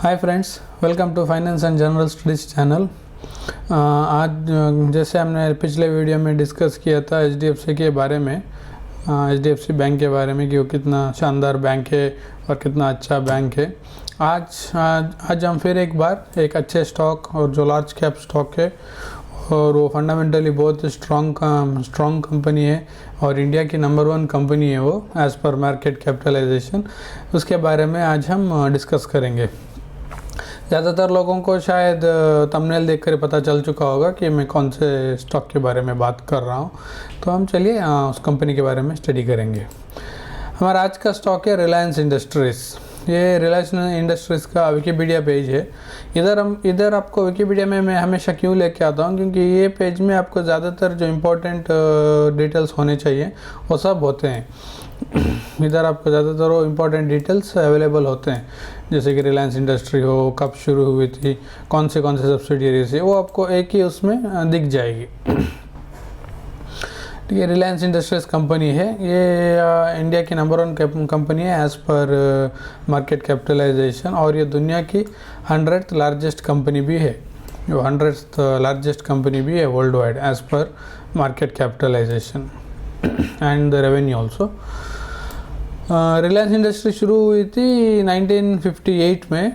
Hi friends, welcome to finance and general studies channel. आज जैसे हमने पिछले वीडियो में डिस्कस किया था एचडीएफसी के बारे में, एचडीएफसी बैंक के बारे में कि वो कितना शानदार बैंक है और कितना अच्छा बैंक है। आज हम फिर एक बार एक अच्छे स्टॉक और जो लार्ज कैप स्टॉक है और वो फंडामेंटली बहुत स्ट्रॉन्ग कंपनी है और इंडिया की नंबर 1 कंपनी है वो एज़ पर मार्केट कैपिटलाइजेशन, उसके बारे में आज हम डिस्कस करेंगे। ज़्यादातर लोगों को शायद थंबनेल देखकर पता चल चुका होगा कि मैं कौन से स्टॉक के बारे में बात कर रहा हूँ, तो हम चलिए उस कंपनी के बारे में स्टडी करेंगे। हमारा आज का स्टॉक है रिलायंस इंडस्ट्रीज़। ये रिलायंस इंडस्ट्रीज़ का विकीपीडिया पेज है। इधर आपको विकीपीडिया में मैं हमेशा क्यों लेके आता हूँ, क्योंकि ये पेज में आपको ज़्यादातर जो इम्पोर्टेंट डिटेल्स होने चाहिए वो सब होते हैं। इधर आपको ज़्यादातर वो इम्पोर्टेंट डिटेल्स अवेलेबल होते हैं, जैसे कि रिलायंस इंडस्ट्री हो, कब शुरू हुई थी, कौन से सब्सिडियरीज है, वो आपको एक ही उसमें दिख जाएगी। ठीक है, रिलायंस इंडस्ट्रीज कंपनी है, ये इंडिया की नंबर 1 कंपनी है एज़ पर मार्केट कैपिटलाइजेशन, और ये दुनिया की 100th लार्जेस्ट कंपनी भी है। वो 100th लार्जेस्ट कंपनी भी है world wide as per market capitalization and the revenue also. Reliance industry शुरू हुई थी 1958 में।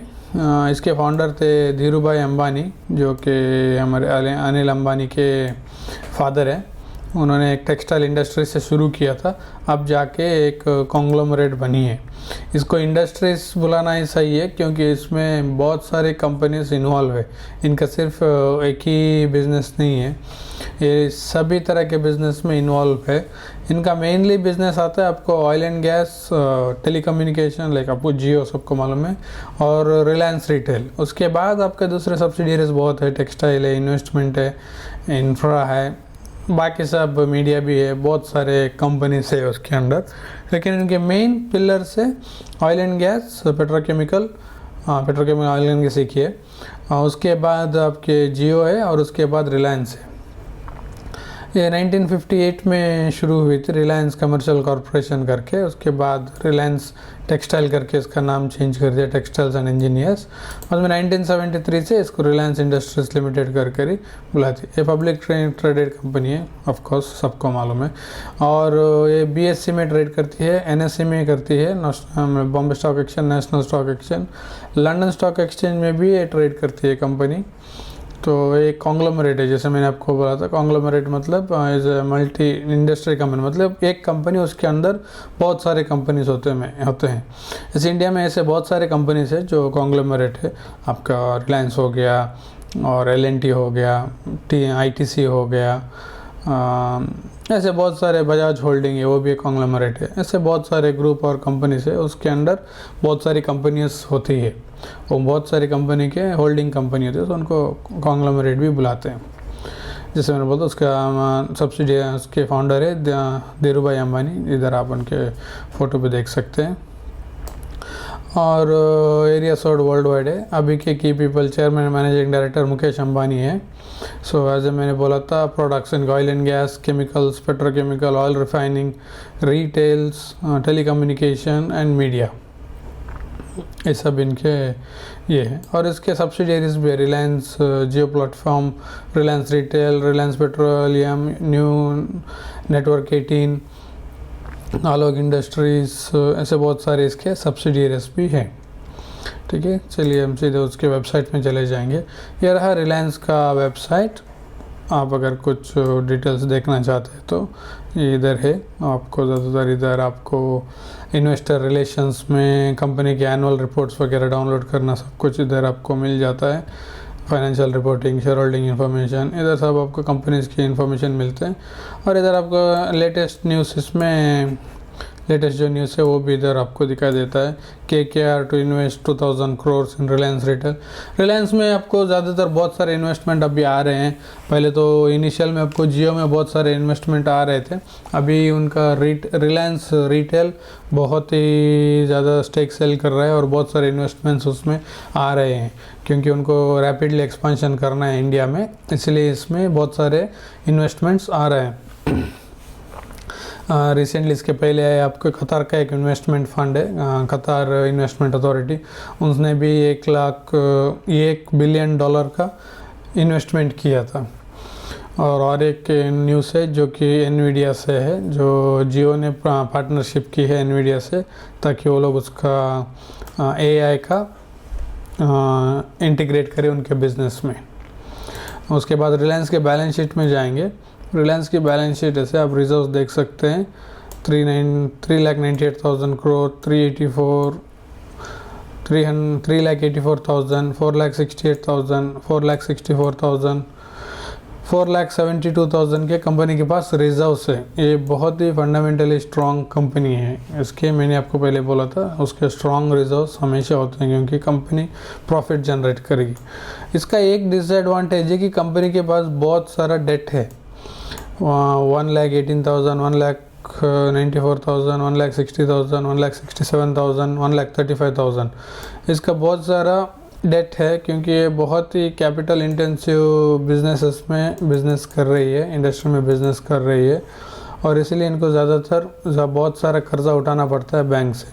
इसके फाउंडर थे धीरूभाई अंबानी, जो कि हमारे अनिल अंबानी के फादर हैं। उन्होंने एक टेक्सटाइल इंडस्ट्री से शुरू किया था, अब जाके एक कॉन्ग्लोमरेट बनी है। इसको इंडस्ट्रीज बुलाना ही सही है, क्योंकि इसमें बहुत सारे कंपनीज इन्वॉल्व है। इनका सिर्फ एक ही बिज़नेस नहीं है, ये सभी तरह के बिज़नेस में इन्वॉल्व है। इनका मेनली बिज़नेस आता है आपको oil and gas, telecommunication, like आपको जियो सबको मालूम है, और रिलायंस रिटेल। उसके बाद आपके दूसरे सब्सिडियरीज बहुत है, टेक्सटाइल है, इन्वेस्टमेंट है, इंफ्रा है, बाकी सब मीडिया भी है, बहुत सारे कंपनीज है उसके अंदर। लेकिन इनके मेन पिलर्स है oil and gas, petrochemical oil and gas एक ही है, उसके बाद आपके जियो है, और उसके बाद रिलायंस है। ये 1958 में शुरू हुई थी रिलायंस कमर्शियल कॉरपोरेशन करके। उसके बाद रिलायंस टेक्सटाइल करके इसका नाम चेंज कर दिया, टेक्सटाइल्स एंड इंजीनियर्स। और में 1973 से इसको रिलायंस इंडस्ट्रीज लिमिटेड करके ही बुलाती। ये पब्लिक ट्रेडेड कंपनी है, ऑफ कोर्स सबको मालूम है, और ये बीएससी में ट्रेड करती है, एनएससी में करती है, Bombay stock exchange, national stock exchange, London stock exchange में भी ये ट्रेड करती है कंपनी। तो एक कॉन्ग्लोमरेट है, जैसे मैंने आपको बोला था। कॉन्ग्लोमरेट मतलब as a multi industry company, मतलब एक कंपनी, उसके अंदर बहुत सारे कंपनीज होते हैं। जैसे इंडिया में ऐसे बहुत सारे कंपनीज है जो कॉन्ग्लोमरेट है। आपका रिलायंस हो गया, और एल&टी हो गया, आईटीसी हो गया, ऐसे बहुत सारे, बजाज होल्डिंग है, वो भी एक कॉन्ग्लोमरेट है। ऐसे बहुत सारे ग्रुप और कंपनीज है, उसके अंदर बहुत सारी कंपनीज होती है। वो बहुत सारी कंपनी के होल्डिंग कंपनी होती है, तो उनको कॉन्ग्लोमरेट भी बुलाते हैं। जैसे मैंने बोला, उसका सब्सिडी, उसके फाउंडर है धीरूभाई अंबानी। इधर आप उनके फ़ोटो पे देख सकते हैं। और एरिया सोल्ड वर्ल्ड वाइड है। अभी के की people chairman managing director Mukesh Ambani है। सो एज मैंने बोला था, production oil and gas, chemicals, petrochemical, oil refining, retails, telecommunication and media, ये सब इनके ये है। और इसके सब्सिडियरीज भी है, Reliance Jio platform, Reliance retail, Reliance petroleum, new network 18, Alok industries, ऐसे बहुत सारे इसके सब्सिडियरीज भी हैं। ठीक है, चलिए हम सीधे उसके वेबसाइट में चले जाएंगे। ये रहा रिलायंस का वेबसाइट। आप अगर कुछ डिटेल्स देखना चाहते हैं तो ये इधर है। आपको ज़्यादातर इधर आपको इन्वेस्टर रिलेशंस में कंपनी के एनुअल रिपोर्ट्स वगैरह डाउनलोड करना, सब कुछ इधर आपको मिल जाता है। Financial reporting, share holding information, इधर सब आपको कंपनीज़ की इन्फॉर्मेशन मिलते हैं। और इधर आपको लेटेस्ट न्यूज़, इसमें लेटेस्ट जो न्यूज़ है वो भी इधर आपको दिखाई देता है। KKR to invest 2000 crores in Reliance retail. Reliance में आपको ज़्यादातर बहुत सारे इन्वेस्टमेंट अभी आ रहे हैं। पहले तो इनिशियल में आपको जियो में बहुत सारे इन्वेस्टमेंट आ रहे थे, अभी उनका रिलायंस रिटेल बहुत ही ज़्यादा स्टेक सेल कर रहा है, और बहुत सारे इन्वेस्टमेंट्स उसमें आ रहे हैं, क्योंकि उनको रैपिडली एक्सपेंशन करना है इंडिया में, इसलिए इसमें बहुत सारे इन्वेस्टमेंट्स आ रहे हैं। रिसेंटली इसके पहले है आपको कतार का एक इन्वेस्टमेंट फंड है, कतार इन्वेस्टमेंट अथॉरिटी, उसने भी $1 बिलियन का इन्वेस्टमेंट किया था। और एक न्यूज़ है जो कि एनवीडिया से है, जो जियो ने पार्टनरशिप की है एनवीडिया से, ताकि वो लोग उसका एआई का इंटीग्रेट करें उनके बिज़नेस में। उसके बाद रिलायंस के बैलेंस शीट में जाएंगे। रिलायंस की बैलेंस शीट ऐसे आप रिजर्व्स देख सकते हैं, 3,98,000 करोड़, 3,84,000, 4,68,000, 4,64,000, 4,72,000 के कंपनी के पास रिजर्व्स है। ये बहुत ही फंडामेंटली स्ट्रॉन्ग कंपनी है। इसके मैंने आपको पहले बोला था, उसके स्ट्रॉन्ग रिजर्व्स हमेशा होते हैं क्योंकि कंपनी प्रॉफिट जनरेट करेगी। इसका एक डिसएडवांटेज है कि कंपनी के पास बहुत सारा डेट है, 1,18,000, 1,94,000, 1,60,000, 1,67,000, 1,35,000। इसका बहुत सारा डेट है क्योंकि ये बहुत ही कैपिटल इंटेंसिव बिजनेसेस में बिज़नेस कर रही है, इंडस्ट्री में बिज़नेस कर रही है, और इसीलिए इनको ज़्यादातर बहुत सारा कर्जा उठाना पड़ता है बैंक से।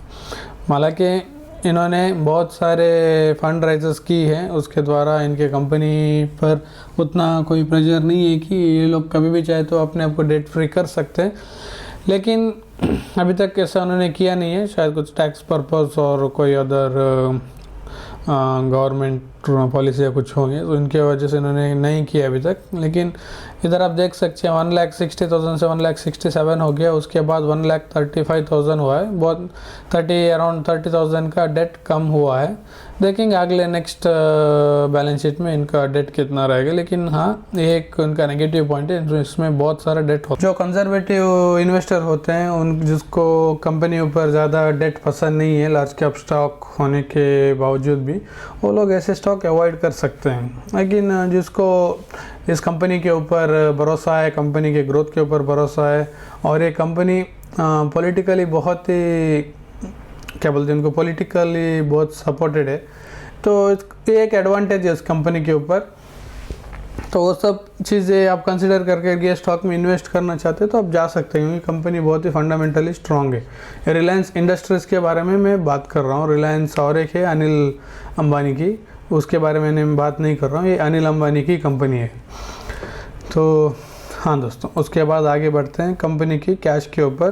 हालांकि इन्होंने बहुत सारे फंड राइजेस की हैं, उसके द्वारा इनके कंपनी पर उतना कोई प्रेशर नहीं है कि ये लोग कभी भी चाहे तो अपने आप को डेट फ्री कर सकते हैं, लेकिन अभी तक ऐसा उन्होंने किया नहीं है। शायद कुछ टैक्स पर्पस और कोई अदर गवर्नमेंट पॉलिसी या कुछ होंगे, तो इनके वजह से इन्होंने नहीं किया अभी तक। लेकिन इधर आप देख सकते हैं 1,60,000 से 1,67,000 हो गया, उसके बाद 1,35,000 हुआ है, बहुत अराउंड 30,000 का डेट कम हुआ है। देखेंगे अगले नेक्स्ट बैलेंस शीट में इनका डेट कितना रहेगा। लेकिन हाँ, ये एक उनका नेगेटिव पॉइंट है, इसमें बहुत सारा डेट होता है। जो कंजर्वेटिव इन्वेस्टर होते हैं, उन जिसको कंपनी ऊपर ज़्यादा डेट पसंद नहीं है, लार्ज कैप स्टॉक होने के बावजूद भी, वो लोग ऐसे स्टॉक अवॉइड कर सकते हैं। लेकिन जिसको इस कंपनी के ऊपर भरोसा है, कंपनी के ग्रोथ के ऊपर भरोसा है, और ये कंपनी पॉलिटिकली बहुत ही क्या बोलते हैं, उनको पॉलिटिकली बहुत सपोर्टेड है, तो ये एक एडवांटेज है इस कंपनी के ऊपर। तो वो सब चीज़ें आप कंसिडर करके ये स्टॉक में इन्वेस्ट करना चाहते हैं तो आप जा सकते हैं, क्योंकि कंपनी बहुत ही फंडामेंटली स्ट्रांग है। रिलायंस इंडस्ट्रीज़ के बारे में मैं बात कर रहा हूँ। रिलायंस और एक है अनिल अंबानी की, उसके बारे में मैं बात नहीं कर रहा हूँ, ये अनिल अंबानी की कंपनी है। तो हाँ दोस्तों, उसके बाद आगे बढ़ते हैं कंपनी की कैश के ऊपर।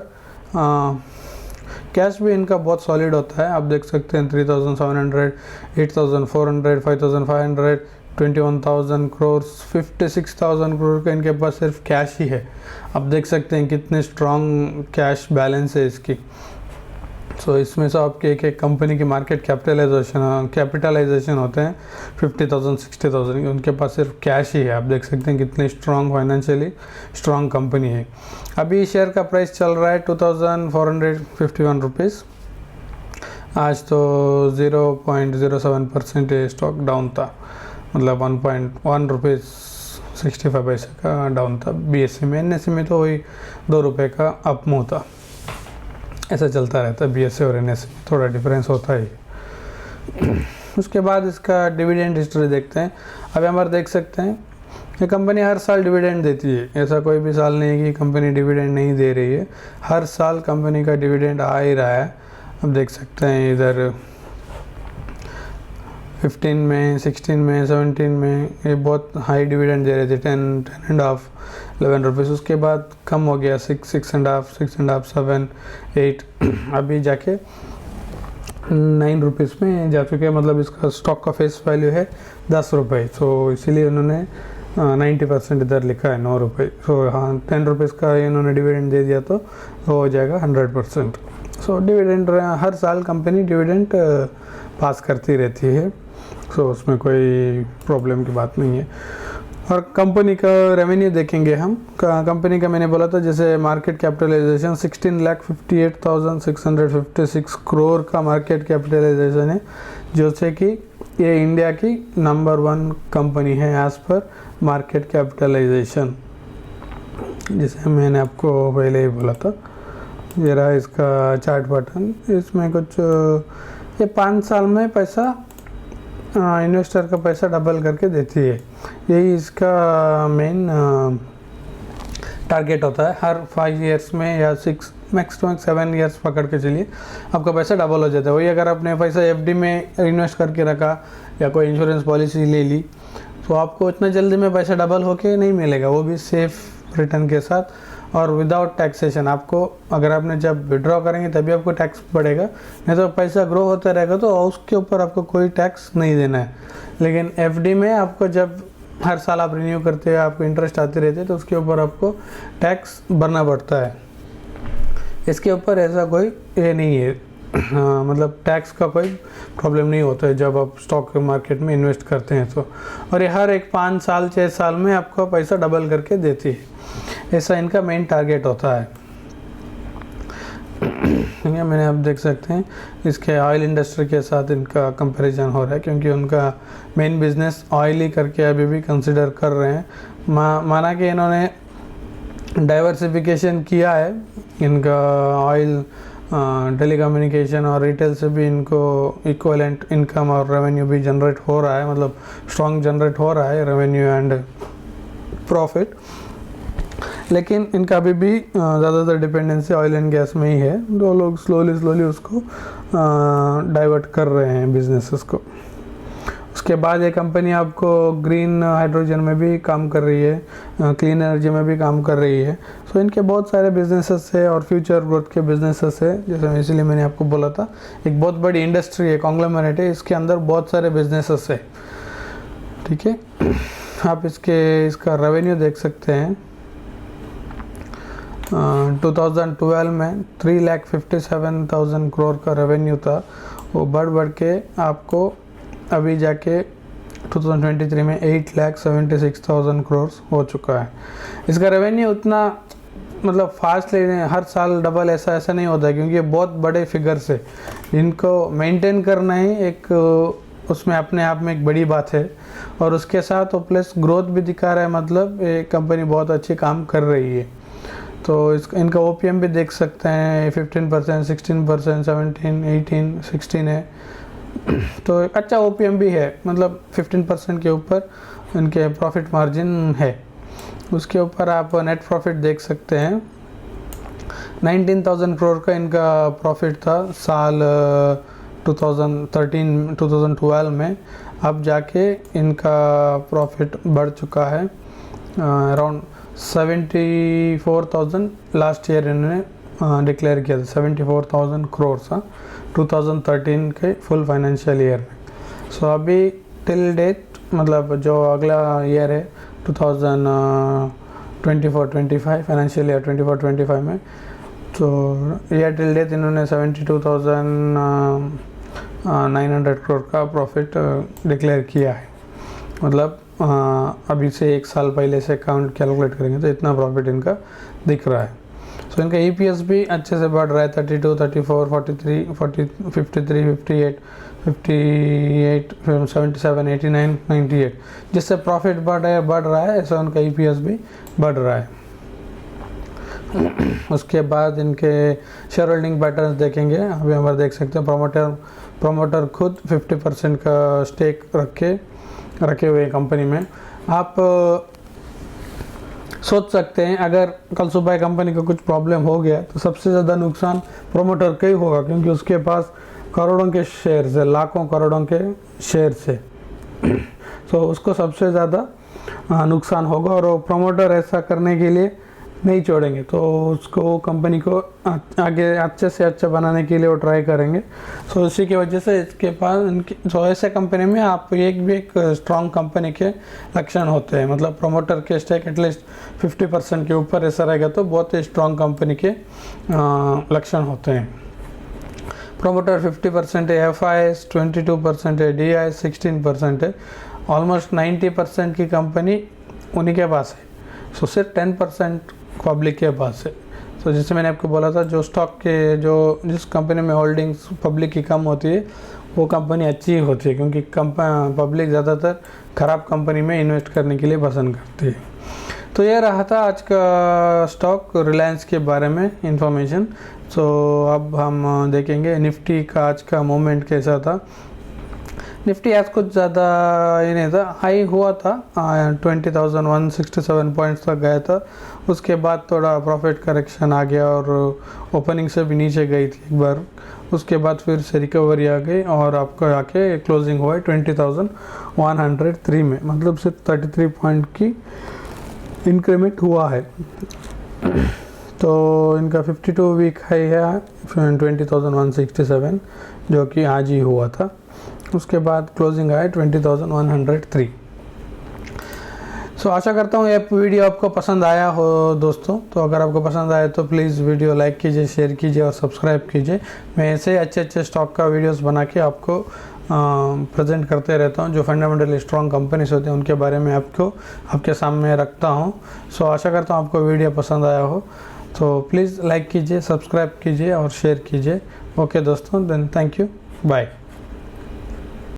कैश भी इनका बहुत सॉलिड होता है, आप देख सकते हैं 3,700, 8,400, 5,500, 21,000 करोड़, 56,000 करोड़ का इनके पास सिर्फ कैश ही है। आप देख सकते हैं कितने स्ट्रॉन्ग कैश बैलेंस है इसकी। सो इसमें से आपके एक कंपनी की मार्केट कैपिटलाइजेशन होते हैं 50,000, 60,000, उनके पास सिर्फ कैश ही है। आप देख सकते हैं कितनी स्ट्रॉन्ग फाइनेंशियली स्ट्रॉन्ग कंपनी है। अभी शेयर का प्राइस चल रहा है 2,451 रुपीज़। आज तो 0.07% स्टॉक डाउन था, मतलब 1.1 रुपीज़ 65 पैसे का डाउन था BSE में। NSE में तो वही 2 रुपये का अप मूव था। ऐसा चलता रहता है, BSE और NSE में थोड़ा डिफरेंस होता है। उसके बाद इसका डिविडेंड हिस्ट्री देखते हैं। अभी हमारे देख सकते हैं ये कंपनी हर साल डिविडेंड देती है, ऐसा कोई भी साल नहीं है कि कंपनी डिविडेंड नहीं दे रही है। हर साल कंपनी का डिविडेंड आ ही रहा है। अब देख सकते हैं इधर 15 में, 16 में, 17 में ये बहुत हाई डिविडेंड दे रहे थे, 10.5, 11 रुपीज़। उसके बाद कम हो गया 6.5, 7, 8, अभी जाके 9 रुपीज़ में जा चुके हैं। मतलब इसका स्टॉक का फेस वैल्यू है 10 रुपये, तो इसीलिए उन्होंने 90% इधर लिखा है 9 रुपये। सो हाँ, 10 रुपीज़ का इन्होंने डिविडेंड दे दिया तो हो जाएगा 100%। सो डिविडेंड हर साल कंपनी डिविडेंड पास करती रहती है, सो उसमें कोई प्रॉब्लम की बात नहीं है। और कंपनी का रेवेन्यू देखेंगे हम। कंपनी का मैंने बोला था जैसे मार्केट कैपिटलाइजेशन 16,58,656 करोड़ का मार्केट कैपिटलाइजेशन है, जो से कि ये इंडिया की नंबर 1 कंपनी है एज पर मार्केट कैपिटलाइजेशन, जिसे मैंने आपको पहले ही बोला था। ये रहा इसका चार्ट बटन। इसमें कुछ ये 5 साल में पैसा इन्वेस्टर का पैसा डबल करके देती है। यही इसका मेन टारगेट होता है हर 5 ईयर्स में या 6 मैक्स टू मैक्स 7 ईयर्स पकड़ के चलिए, आपका पैसा डबल हो जाता है। वही अगर आपने पैसा एफडी में इन्वेस्ट करके रखा या कोई इंश्योरेंस पॉलिसी ले ली तो आपको इतना जल्दी में पैसा डबल होके नहीं मिलेगा, वो भी सेफ रिटर्न के साथ और विदाउट टैक्सेशन। आपको अगर आपने जब विड्रॉ करेंगे तभी आपको टैक्स पड़ेगा, नहीं तो पैसा ग्रो होता रहेगा तो उसके ऊपर आपको कोई टैक्स नहीं देना है। लेकिन एफडी में आपको जब हर साल आप रिन्यू करते हैं, आपको इंटरेस्ट आते रहते हैं, तो उसके ऊपर आपको टैक्स भरना पड़ता है। इसके ऊपर ऐसा कोई ये नहीं है, हाँ, मतलब टैक्स का कोई प्रॉब्लम नहीं होता है जब आप स्टॉक मार्केट में इन्वेस्ट करते हैं तो। और ये हर एक 5 साल 6 साल में आपको पैसा डबल करके देती है, ऐसा इनका मेन टारगेट होता है। ठीक है, मैंने आप देख सकते हैं इसके ऑयल इंडस्ट्री के साथ इनका कंपैरिजन हो रहा है, क्योंकि उनका मेन बिजनेस ऑयल ही करके अभी भी कंसिडर कर रहे हैं। माना कि इन्होंने डाइवर्सिफिकेशन किया है, इनका ऑयल टेलीकम्युनिकेशन और रिटेल से भी इनको इक्वलेंट इनकम और रेवेन्यू भी जनरेट हो रहा है, मतलब स्ट्रॉन्ग जनरेट हो रहा है रेवेन्यू एंड प्रॉफिट। लेकिन इनका अभी भी ज़्यादातर डिपेंडेंसी ऑयल एंड गैस में ही है, जो लोग स्लोली उसको डाइवर्ट कर रहे हैं बिजनेसेस को। उसके बाद ये कंपनी आपको ग्रीन हाइड्रोजन में भी काम कर रही है, क्लीन एनर्जी में भी काम कर रही है। सो इनके बहुत सारे बिजनेसेस है और फ्यूचर ग्रोथ के बिजनेसेस है, जैसे इसलिए मैंने आपको बोला था एक बहुत बड़ी इंडस्ट्री है, कॉन्ग्लोमरेट है, इसके अंदर बहुत सारे बिजनेसेस है। ठीक है, आप इसका रेवेन्यू देख सकते हैं। 2012 में 3,57,000 करोड़ का रेवेन्यू था, वो बढ़ के आपको अभी जाके 2023 में 8,76,000 करोड़ हो चुका है। इसका रेवेन्यू उतना मतलब फास्ट लेने हर साल डबल ऐसा नहीं होता है, क्योंकि ये बहुत बड़े फिगर्स है, इनको मेंटेन करना ही एक उसमें अपने आप में एक बड़ी बात है। और उसके साथ वो प्लस ग्रोथ भी दिखा रहा है, मतलब ये कंपनी बहुत अच्छी काम कर रही है। तो इनका ओपीएम भी देख सकते हैं 15%, 16%, 17, 18, 16 है, तो एक अच्छा ओपीएम भी है, मतलब 15% के ऊपर इनके प्रॉफिट मार्जिन है। उसके ऊपर आप नेट प्रॉफिट देख सकते हैं, 19,000 करोड़ का इनका प्रॉफिट था साल 2012 में। अब जाके इनका प्रॉफिट बढ़ चुका है अराउंड 74,000, लास्ट ईयर इन्होंने डिक्लेयर किया था 74,000 करोड़ था 2013 के फुल फाइनेंशियल ईयर में। सो अभी टिल डेट मतलब जो अगला ईयर है 2024-25 फाइनेंशियल ईयर 24-25 में, तो ईयर टिल डेट इन्होंने 72,900 करोड़ का प्रॉफिट डिक्लेयर किया है। मतलब अभी से 1 साल पहले से काउंट कैलकुलेट करेंगे तो इतना प्रॉफिट इनका दिख रहा है। सो इनका ईपीएस भी अच्छे से बढ़ रहा है, 32, 34, 43, 40, 53, 58, 58, 77, 89, 98, जिससे प्रॉफिट बढ़ रहा है ऐसा उनका ईपीएस भी बढ़ रहा है। उसके बाद इनके शेयर होल्डिंग पैटर्न्स देखेंगे, अभी हमारे देख सकते हैं प्रमोटर खुद 50% का स्टेक रखे हुए कंपनी में। आप सोच सकते हैं अगर कल सुबह कंपनी का कुछ प्रॉब्लम हो गया तो सबसे ज़्यादा नुकसान प्रोमोटर का ही होगा, क्योंकि उसके पास करोड़ों के शेयर्स है, लाखों करोड़ों के शेयर्स है, तो उसको सबसे ज़्यादा नुकसान होगा। और वो प्रोमोटर ऐसा करने के लिए नहीं छोड़ेंगे, तो उसको कंपनी को आगे अच्छे से अच्छा बनाने के लिए वो ट्राई करेंगे। सो इसी की वजह से इसके पास तो ऐसे कंपनी में आप एक स्ट्रॉन्ग कंपनी के लक्षण होते हैं, मतलब प्रोमोटर के स्टेक एटलीस्ट 50% के ऊपर ऐसा रहेगा तो बहुत ही स्ट्रॉन्ग कंपनी के लक्षण होते हैं। प्रोमोटर 50% है, एफआईएस 22% है, डीआईएस 16% है, ऑलमोस्ट 90% की कंपनी उन्हीं के पास है। सो सिर्फ 10% पब्लिक के पास है। तो जैसे मैंने आपको बोला था जो स्टॉक के जिस कंपनी में होल्डिंग्स पब्लिक की कम होती है वो कंपनी अच्छी होती है, क्योंकि पब्लिक ज़्यादातर ख़राब कंपनी में इन्वेस्ट करने के लिए पसंद करती है। तो ये रहा था आज का स्टॉक रिलायंस के बारे में इंफॉर्मेशन। तो अब हम देखेंगे निफ्टी का आज का मूवमेंट कैसा था। निफ्टी आज कुछ ज़्यादा ये नहीं था, हाई हुआ था 20,167 पॉइंट्स तक गया था, उसके बाद थोड़ा प्रॉफिट करेक्शन आ गया और ओपनिंग से भी नीचे गई थी एक बार, उसके बाद फिर से रिकवरी आ गई और आपको आके क्लोजिंग हुआ है 20,103 में, मतलब सिर्फ 33 पॉइंट की इंक्रीमेंट हुआ है। तो इनका 52 वीक हाई है 20,167 जो कि आज ही हुआ था, उसके बाद क्लोजिंग आया 20,103। सो आशा करता हूँ ये वीडियो आपको पसंद आया हो दोस्तों। तो अगर आपको पसंद आए तो प्लीज़ वीडियो लाइक कीजिए, शेयर कीजिए और सब्सक्राइब कीजिए। मैं ऐसे अच्छे स्टॉक का वीडियोस बना के आपको प्रेजेंट करते रहता हूँ, जो फंडामेंटली स्ट्रॉन्ग कंपनीज होते हैं उनके बारे में आपके सामने रखता हूँ। सो आशा करता हूँ आपको वीडियो पसंद आया हो, तो प्लीज़ लाइक कीजिए, सब्सक्राइब कीजिए और शेयर कीजिए। ओके दोस्तों, देन थैंक यू, बाय।